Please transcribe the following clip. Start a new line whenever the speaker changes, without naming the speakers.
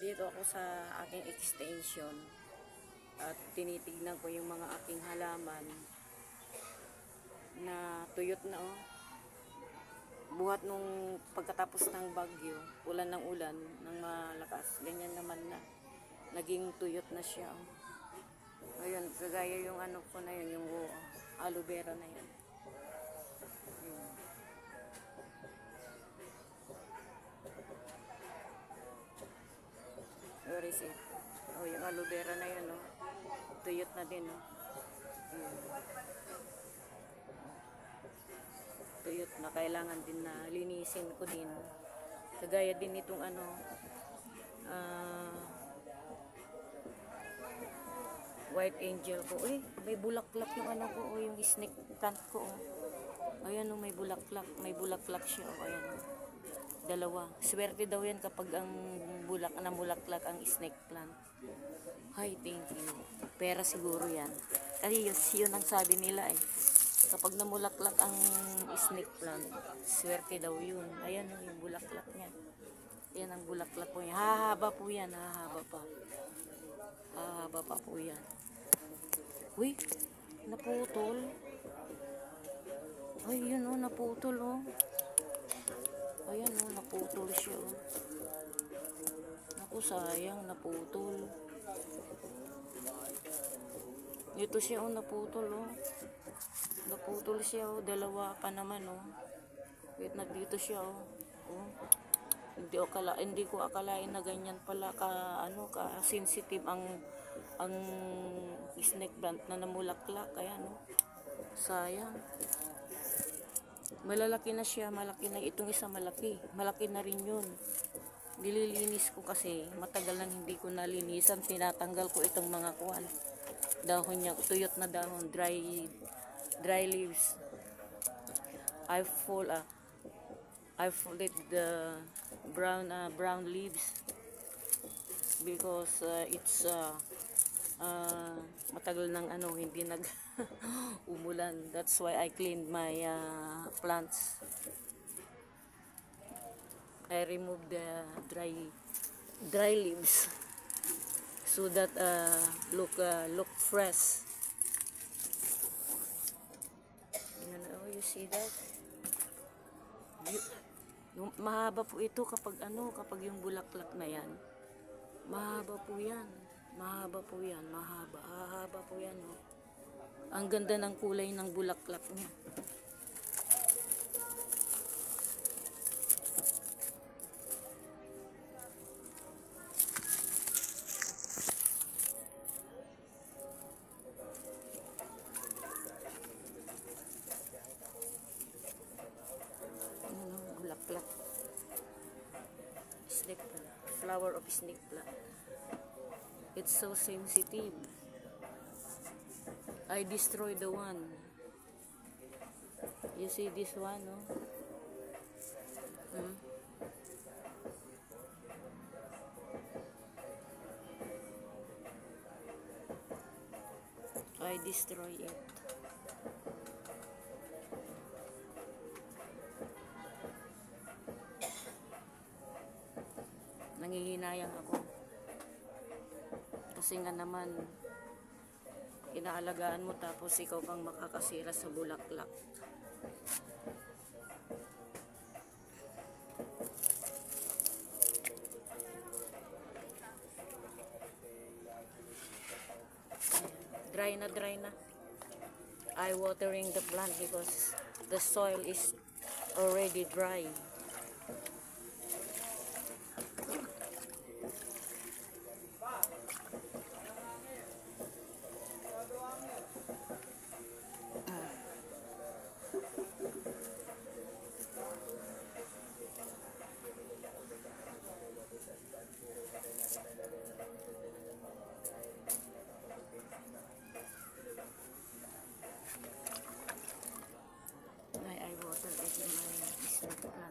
Dito ako sa aking extension at tinitignan ko yung mga aking halaman na tuyot na buhat nung pagkatapos ng bagyo, ulan ng ulan ng malakas, ganyan naman na naging tuyot na siya. Ayun, kagaya yung ano ko na yun, yung aloe vera na yun. Where is it? Oh, yung aloe vera na yun, tuyot na din, tuyot na, kailangan din na linisin ko din. Kagaya din itong white angel ko. Uy, may bulaklak yung ko, yung snake plant ko. Ayan, may bulaklak siya. Ayan, dalawa. Swerte daw yan kapag ang namulaklak ang snake plant. Hi, thank you. Pera siguro yan. Kasi yun ang sabi nila kapag namulaklak ang snake plant, swerte daw yun. Ayan yung bulaklak niya. Yan ang bulaklak po yan. Hahaba po yan. Hahaba pa po yan. Uy, naputol. Ay, yun naputol Ayan naputol siya Naku, sayang, naputol. Ito siya naputol Naputol siya dalawa pa naman Wait, dito siya Hindi ko akalain na ganyan pala ka sensitive ang snake plant na namulaklak. Ayan sayang. Malalaki na siya, malaki na itong isa, malaki na rin yun. Nililinis ko kasi matagal nang hindi ko nalinisan. Tinatanggal ko itong mga dahon niya, tuyot na dahon, dry leaves. I fold it the brown leaves because it's matagal nang hindi umulan. That's why I cleaned my plants. I removed the dry leaves so that look fresh. You see that? Mahaba po ito kapag yung bulaklak na yan. Mahaba po yan. Mahaba po yan. Ang ganda ng kulay ng bulaklak niya. Bulaklak. Snake plant. Flower of snake plant. It's so sensitive. I destroyed the one. You see this one, I destroy it. Nangihinayang ako. Kasi nga naman, inaalagaan mo tapos ikaw pang makakasira sa bulaklak. Dry na. I watering the plant because the soil is already dry. I water it in my snake plant.